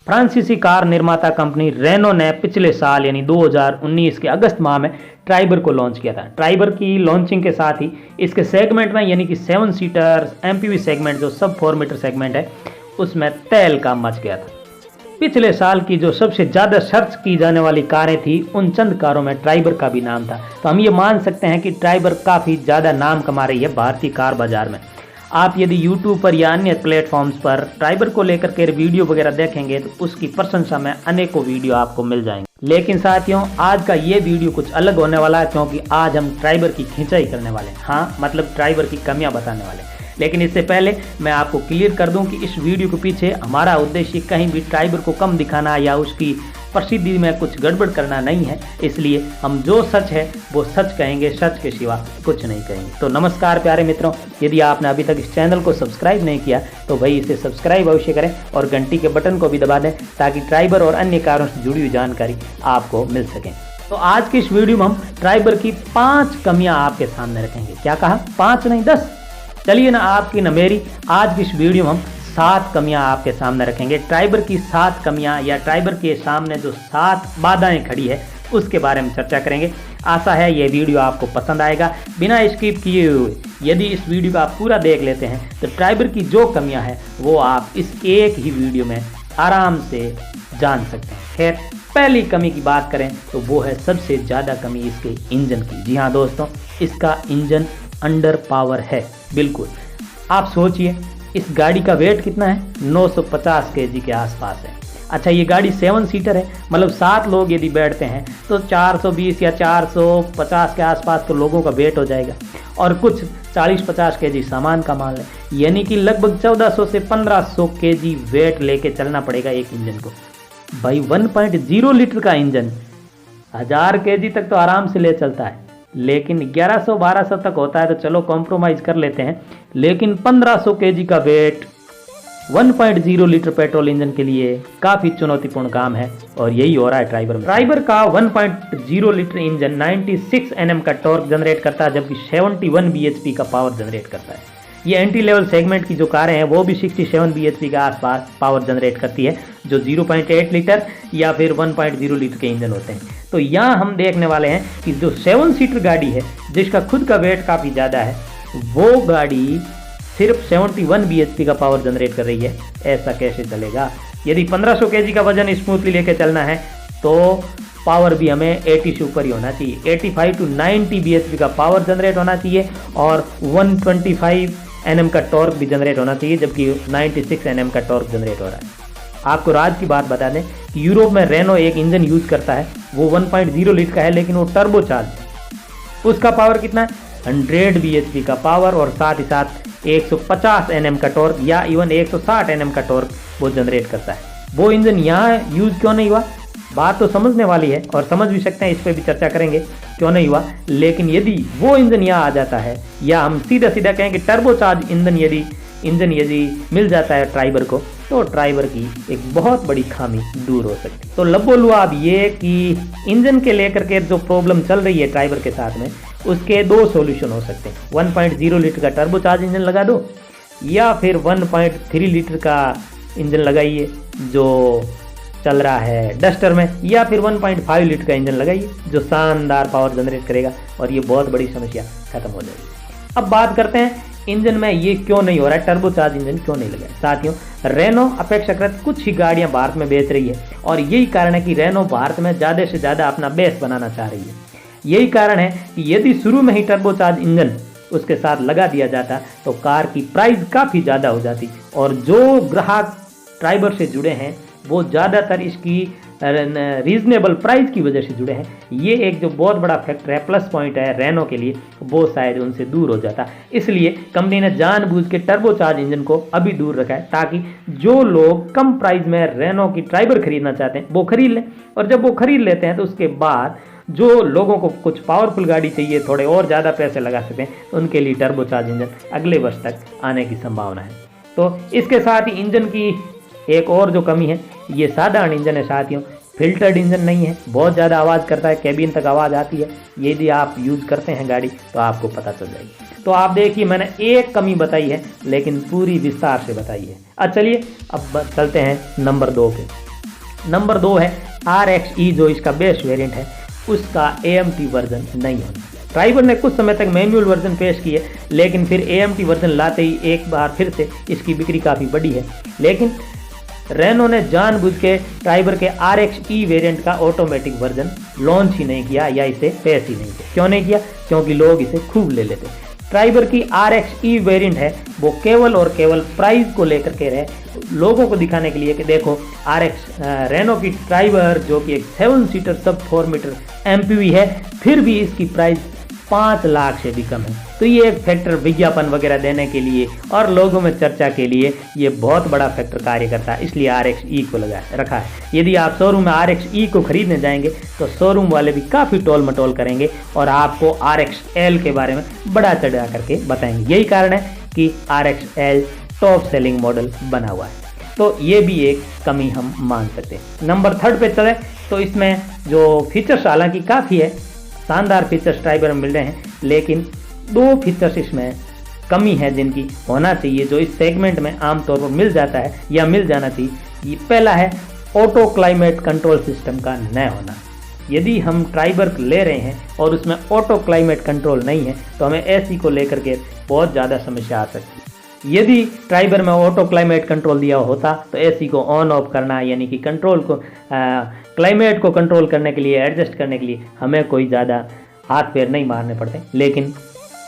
फ्रांसीसी कार निर्माता company Reno ने पिछले साल यानी 2019 के अगस्त माह में ट्राइबर को लॉन्च किया था। ट्राइबर की लॉन्चिंग के साथ ही इसके सेगमेंट में यानी कि 7 सीटर एमपीवी सेगमेंट जो सब 4 मीटर सेगमेंट है उसमें तहलका मच गया था। पिछले साल की जो सबसे ज़्यादा सर्च की जाने वाली कारें थी उन चंद कारों में ट्राइबर का भी नाम था। तो हम ये मान सकते हैं कि ट्राइबर काफ़ी ज़्यादा नाम कमा रही है भारतीय कार बाजार में। आप यदि YouTube पर या अन्य प्लेटफॉर्म्स पर ट्राइबर को लेकर के वीडियो वगैरह देखेंगे तो उसकी प्रशंसा में अनेकों वीडियो आपको मिल जाएंगे। लेकिन साथियों, आज का ये वीडियो कुछ अलग होने वाला है, क्योंकि आज हम ट्राइबर की खिंचाई करने वाले हैं। हाँ, मतलब ट्राइबर की कमियां बताने वाले हैं। लेकिन इससे पहले मैं आपको क्लियर कर दूं कि इस वीडियो के पीछे हमारा उद्देश्य कहीं भी ट्राइबर को कम दिखाना या उसकी प्रसिद्धि में कुछ गड़बड़ करना नहीं है। इसलिए हम जो सच है वो सच कहेंगे, सच के सिवा कुछ नहीं कहेंगे। तो नमस्कार प्यारे मित्रों, यदि आपने अभी तक इस चैनल को सब्सक्राइब नहीं किया तो भाई इसे सब्सक्राइब अवश्य करें और घंटी के बटन को भी दबा दें ताकि ट्राइबर और अन्य कारों से जुड़ी हुई जानकारी आपको मिल सके। तो आज की इस वीडियो में हम ट्राइबर की 5 कमियां आपके सामने रखेंगे। क्या कहा, 5 नहीं 10। चलिए ना आपकी न मेरी, आज की इस वीडियो में हम 7 कमियां आपके सामने रखेंगे। ट्राइबर की 7 कमियां या ट्राइबर के सामने जो 7 बाधाएं खड़ी है उसके बारे में चर्चा करेंगे। आशा है ये वीडियो आपको पसंद आएगा। बिना स्किप किए हुए यदि इस वीडियो को आप पूरा देख लेते हैं तो ट्राइबर की जो कमियां हैं वो आप इस एक ही वीडियो में आराम से जान सकते हैं। खैर, पहली कमी की बात करें तो वो है सबसे ज़्यादा कमी इसके इंजन की। जी हाँ दोस्तों, इसका इंजन अंडर पावर है। बिल्कुल, आप सोचिए इस गाड़ी का वेट कितना है, 950 केजी के आसपास है। अच्छा, ये गाड़ी 7 सीटर है, मतलब 7 लोग यदि बैठते हैं तो 420 या 450 के आसपास तो लोगों का वेट हो जाएगा और कुछ 40-50 केजी सामान का माल है, यानी कि लगभग 1400 से 1500 केजी वेट लेके चलना पड़ेगा एक इंजन को। भाई 1.0 लीटर का इंजन 1000 केजी तक तो आराम से ले चलता है, लेकिन 1100-1200 तक होता है तो चलो कॉम्प्रोमाइज़ कर लेते हैं। लेकिन 1500 केजी का वेट 1.0 लीटर पेट्रोल इंजन के लिए काफ़ी चुनौतीपूर्ण काम है और यही हो रहा है ट्राइबर में। ट्राइबर का 1.0 लीटर इंजन 96 Nm का टॉर्क जनरेट करता है, जबकि 71 bhp का पावर जनरेट करता है। ये एंट्री लेवल सेगमेंट की जो कारें हैं वो भी 67 bhp के आसपास पावर जनरेट करती है, जो 0.8 लीटर या फिर 1.0 लीटर के इंजन होते हैं। तो यहाँ हम देखने वाले हैं कि जो 7 सीटर गाड़ी है जिसका खुद का वेट काफ़ी ज़्यादा है, वो गाड़ी सिर्फ 71 bhp का पावर जनरेट कर रही है। ऐसा कैसे चलेगा? यदि 1500 kg का वजन स्मूथली लेके चलना है तो पावर भी हमें 80 से ऊपर ही होना चाहिए। 85 to 90 bhp का पावर जनरेट होना चाहिए और 125 Nm का टॉर्क भी जनरेट होना चाहिए, जबकि 96 Nm का टॉर्क जनरेट हो रहा है। आपको राज की बात बता दें कि यूरोप में रेनो एक इंजन यूज़ करता है, वो 1.0 लीटर का है, लेकिन वो टर्बो चार्ज है। उसका पावर कितना है? 100 bhp का पावर और साथ ही साथ 150 Nm का टॉर्क या इवन 160 Nm का टॉर्क वो जनरेट करता है। वो इंजन यहाँ यूज़ क्यों नहीं हुआ? बात तो समझने वाली है और समझ भी सकते हैं, इस पर भी चर्चा करेंगे क्यों नहीं हुआ। लेकिन यदि वो इंजन यहाँ आ जाता है या हम सीधा सीधा कहें कि टर्बो चार्ज इंजन यदि मिल जाता है ट्राइबर को, तो ट्राइबर की एक बहुत बड़ी खामी दूर हो सकती है। तो लब बोलूँ आप ये कि इंजन के लेकर के जो प्रॉब्लम चल रही है ट्राइबर के साथ में, उसके 2 सॉल्यूशन हो सकते हैं। 1.0 लीटर का टर्बो चार्ज इंजन लगा दो या फिर 1.3 लीटर का इंजन लगाइए जो चल रहा है डस्टर में, या फिर 1.5 लीटर का इंजन लगाइए जो शानदार पावर जनरेट करेगा और ये बहुत बड़ी समस्या खत्म हो जाएगी। अब बात करते हैं इंजन में ये क्यों नहीं हो रहा है, टर्बो चार्ज इंजन क्यों नहीं लगा है। साथियों, रेनो अपेक्षाकृत कुछ ही गाड़ियां भारत में बेच रही है और यही कारण है कि रेनो भारत में ज़्यादा से ज़्यादा अपना बेस बनाना चाह रही है। यही कारण है कि यदि शुरू में ही टर्बो चार्ज इंजन उसके साथ लगा दिया जाता तो कार की प्राइस काफ़ी ज़्यादा हो जाती और जो ग्राहक ट्राइबर से जुड़े हैं वो ज़्यादातर इसकी रीजनेबल प्राइस की वजह से जुड़े हैं। ये एक जो बहुत बड़ा फैक्टर है, प्लस पॉइंट है रेनो के लिए, वो शायद उनसे दूर हो जाता। इसलिए कंपनी ने जानबूझ के टर्बो चार्ज इंजन को अभी दूर रखा है ताकि जो लोग कम प्राइस में रेनो की ट्राइबर खरीदना चाहते हैं वो खरीद लें, और जब वो खरीद लेते हैं तो उसके बाद जो लोगों को कुछ पावरफुल गाड़ी चाहिए, थोड़े और ज़्यादा पैसे लगा सकते हैं, तो उनके लिए टर्बो चार्ज इंजन अगले वर्ष तक आने की संभावना है। तो इसके साथ ही इंजन की एक और जो कमी है, ये साधारण इंजन है साथियों, फिल्टर्ड इंजन नहीं है, बहुत ज़्यादा आवाज़ करता है, कैबिन तक आवाज़ आती है। यदि आप यूज़ करते हैं गाड़ी तो आपको पता चल जाएगी। तो आप देखिए, मैंने एक कमी बताई है लेकिन पूरी विस्तार से बताई है। अब चलिए अब चलते हैं नंबर 2 पे। नंबर 2 है RXE, जो इसका बेस्ट वेरिएंट है उसका AMT वर्जन नहीं होना। ट्राइबर ने कुछ समय तक मैनुअल वर्जन पेश किए, लेकिन फिर AMT वर्जन लाते ही एक बार फिर से इसकी बिक्री काफ़ी बढ़ी है। लेकिन रेनो ने जानबूझ के ट्राइबर के RXE वेरिएंट का ऑटोमेटिक वर्जन लॉन्च ही नहीं किया या इसे पेश ही नहीं किया। क्यों नहीं किया? क्योंकि लोग इसे खूब ले लेते। ट्राइबर की RXE वेरिएंट है वो केवल और केवल प्राइस को लेकर के रहे, लोगों को दिखाने के लिए कि देखो रेनो की ट्राइबर जो कि एक 7 सीटर सब 4 मीटर MPV है, फिर भी इसकी प्राइस 5 लाख से भी कम है। तो ये एक फैक्टर विज्ञापन वगैरह देने के लिए और लोगों में चर्चा के लिए ये बहुत बड़ा फैक्टर कार्य करता है, इसलिए RXE को रखा है। यदि आप शोरूम में RXE को खरीदने जाएंगे तो शोरूम वाले भी काफ़ी टोल मटोल करेंगे और आपको RXL के बारे में बड़ा चढ़ा करके बताएंगे। यही कारण है कि RXL टॉप सेलिंग मॉडल बना हुआ है, तो ये भी एक कमी हम मान सकते हैं। नंबर 3 पे चले तो इसमें जो फीचर्स हालांकि काफ़ी है, शानदार फीचर्स ट्राइबर में मिल रहे हैं, लेकिन 2 फीचर्स इसमें कमी है जिनकी होना चाहिए, जो इस सेगमेंट में आमतौर पर मिल जाता है या मिल जाना चाहिए। पहला है ऑटो क्लाइमेट कंट्रोल सिस्टम का न होना। यदि हम ट्राइबर ले रहे हैं और उसमें ऑटो क्लाइमेट कंट्रोल नहीं है तो हमें AC को लेकर के बहुत ज़्यादा समस्या आ सकती है। यदि ट्राइबर में ऑटो क्लाइमेट कंट्रोल दिया होता तो AC को ऑन ऑफ करना, यानी कि कंट्रोल को क्लाइमेट को कंट्रोल करने के लिए, एडजस्ट करने के लिए हमें कोई ज़्यादा हाथ पैर नहीं मारने पड़ते। लेकिन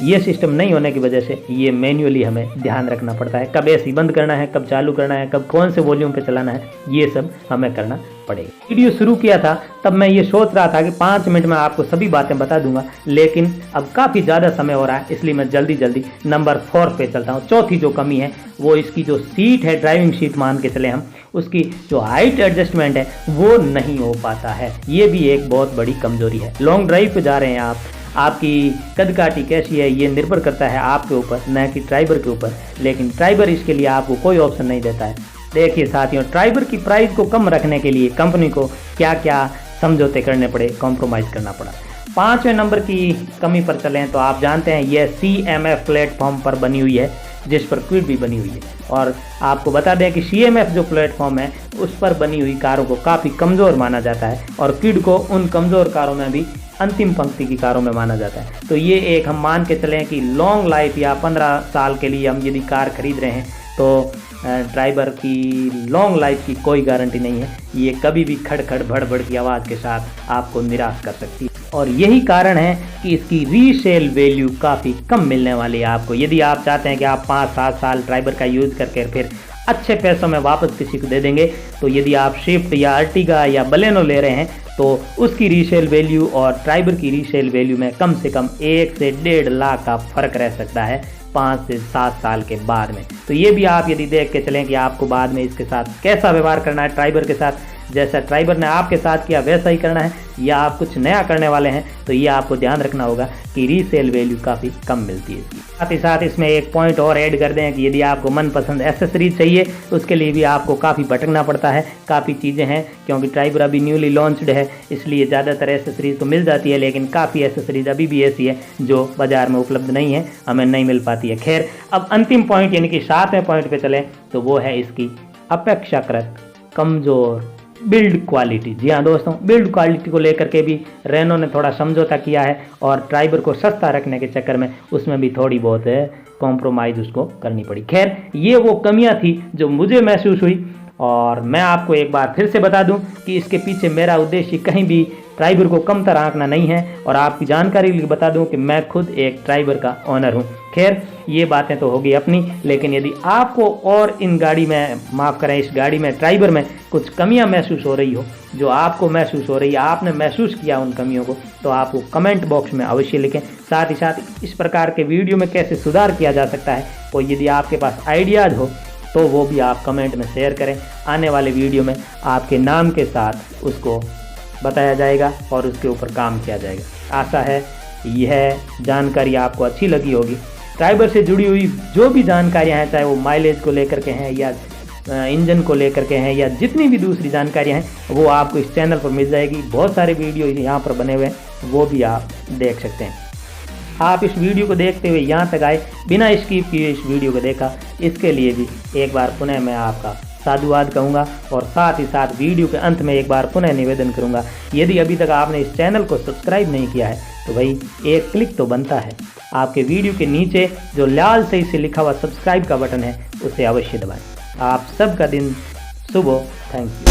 ये सिस्टम नहीं होने की वजह से ये मैन्युअली हमें ध्यान रखना पड़ता है, कब AC बंद करना है, कब चालू करना है, कब कौन से वॉल्यूम पे चलाना है, ये सब हमें करना पड़ेगा। वीडियो शुरू किया था तब मैं ये सोच रहा था कि 5 मिनट में आपको सभी बातें बता दूंगा, लेकिन अब काफ़ी ज़्यादा समय हो रहा है, इसलिए मैं जल्दी नंबर 4 पे चलता हूँ। चौथी जो कमी है वो इसकी जो सीट है, ड्राइविंग सीट मान के चले हम, उसकी जो हाइट एडजस्टमेंट है वो नहीं हो पाता है। ये भी एक बहुत बड़ी कमजोरी है। लॉन्ग ड्राइव पे जा रहे हैं आप, आपकी कद काठी कैसी है ये निर्भर करता है आपके ऊपर, न कि ट्राइबर के ऊपर, लेकिन ट्राइबर इसके लिए आपको कोई ऑप्शन नहीं देता है। देखिए साथियों, ट्राइबर की प्राइस को कम रखने के लिए कंपनी को क्या क्या समझौते करने पड़े, कॉम्प्रोमाइज़ करना पड़ा। 5वें नंबर की कमी पर चलें तो आप जानते हैं यह CMF प्लेटफॉर्म पर बनी हुई है, जिस पर क्विड भी बनी हुई है। और आपको बता दें कि CMF जो प्लेटफॉर्म है उस पर बनी हुई कारों को काफ़ी कमज़ोर माना जाता है और क्विड को उन कमज़ोर कारों में भी अंतिम पंक्ति की कारों में माना जाता है। तो ये एक हम मान के चलें कि लॉन्ग लाइफ या 15 साल के लिए हम यदि कार खरीद रहे हैं तो ड्राइवर की लॉन्ग लाइफ की कोई गारंटी नहीं है। ये कभी भी खड़ भड़ की आवाज़ के साथ आपको निराश कर सकती है और यही कारण है कि इसकी रीसेल वैल्यू काफ़ी कम मिलने वाली है आपको। यदि आप चाहते हैं कि आप 5-7 साल ड्राइवर का यूज़ करके फिर अच्छे पैसों में वापस किसी को दे देंगे, तो यदि आप स्विफ्ट या अर्टिगा या बलेनो ले रहे हैं तो उसकी रीसेल वैल्यू और ट्राइबर की रीसेल वैल्यू में कम से कम 1 से 1.5 लाख का फ़र्क रह सकता है 5 से 7 साल के बाद में। तो ये भी आप यदि देख के चलें कि आपको बाद में इसके साथ कैसा व्यवहार करना है, ट्राइबर के साथ जैसा ट्राइबर ने आपके साथ किया वैसा ही करना है या आप कुछ नया करने वाले हैं, तो ये आपको ध्यान रखना होगा कि रीसेल वैल्यू काफ़ी कम मिलती है। साथ ही साथ इसमें एक पॉइंट और ऐड कर दें कि यदि आपको मनपसंद एसेसरीज चाहिए उसके लिए भी आपको काफ़ी भटकना पड़ता है। काफ़ी चीज़ें हैं, क्योंकि ट्राइबर अभी न्यूली लॉन्च्ड है, इसलिए ज़्यादातर एसेसरीज तो मिल जाती है, लेकिन काफ़ी एसेसरीज अभी भी ऐसी है जो बाज़ार में उपलब्ध नहीं है, हमें नहीं मिल पाती है। खैर, अब अंतिम पॉइंट यानी कि 7वें पॉइंट पे चलें तो वो है इसकी अपेक्षाकृत कमज़ोर बिल्ड क्वालिटी। जी हाँ दोस्तों, बिल्ड क्वालिटी को लेकर के भी रेनो ने थोड़ा समझौता किया है और ट्राइबर को सस्ता रखने के चक्कर में उसमें भी थोड़ी बहुत कॉम्प्रोमाइज़ उसको करनी पड़ी। खैर, ये वो कमियां थी जो मुझे महसूस हुई और मैं आपको एक बार फिर से बता दूं कि इसके पीछे मेरा उद्देश्य कहीं भी ट्राइबर को कमतर आंकना नहीं है और आपकी जानकारी लिए बता दूं कि मैं खुद एक ट्राइबर का ऑनर हूं। खैर, ये बातें तो होगी अपनी, लेकिन यदि आपको और इन गाड़ी में, माफ़ करें, इस गाड़ी में ट्राइबर में कुछ कमियां महसूस हो रही हो, जो आपको महसूस हो रही है, आपने महसूस किया उन कमियों को, तो आप वो कमेंट बॉक्स में अवश्य लिखें। साथ ही साथ इस प्रकार के वीडियो में कैसे सुधार किया जा सकता है, और यदि आपके पास आइडियाज़ हो तो वो भी आप कमेंट में शेयर करें। आने वाले वीडियो में आपके नाम के साथ उसको बताया जाएगा और उसके ऊपर काम किया जाएगा। आशा है यह जानकारी आपको अच्छी लगी होगी। ट्राइबर से जुड़ी हुई जो भी जानकारियां हैं, चाहे वो माइलेज को लेकर के हैं या इंजन को लेकर के हैं या जितनी भी दूसरी जानकारियां हैं, वो आपको इस चैनल पर मिल जाएगी। बहुत सारे वीडियो यहाँ पर बने हुए हैं, वो भी आप देख सकते हैं। आप इस वीडियो को देखते हुए यहाँ तक आए, बिना स्किप किए इस वीडियो को देखा, इसके लिए भी एक बार पुनः मैं आपका साधुवाद कहूँगा और साथ ही साथ वीडियो के अंत में एक बार पुनः निवेदन करूँगा, यदि अभी तक आपने इस चैनल को सब्सक्राइब नहीं किया है तो भाई एक क्लिक तो बनता है। आपके वीडियो के नीचे जो लाल सही से लिखा हुआ सब्सक्राइब का बटन है उसे अवश्य दबाएं। आप सबका दिन शुभ हो। Thank you.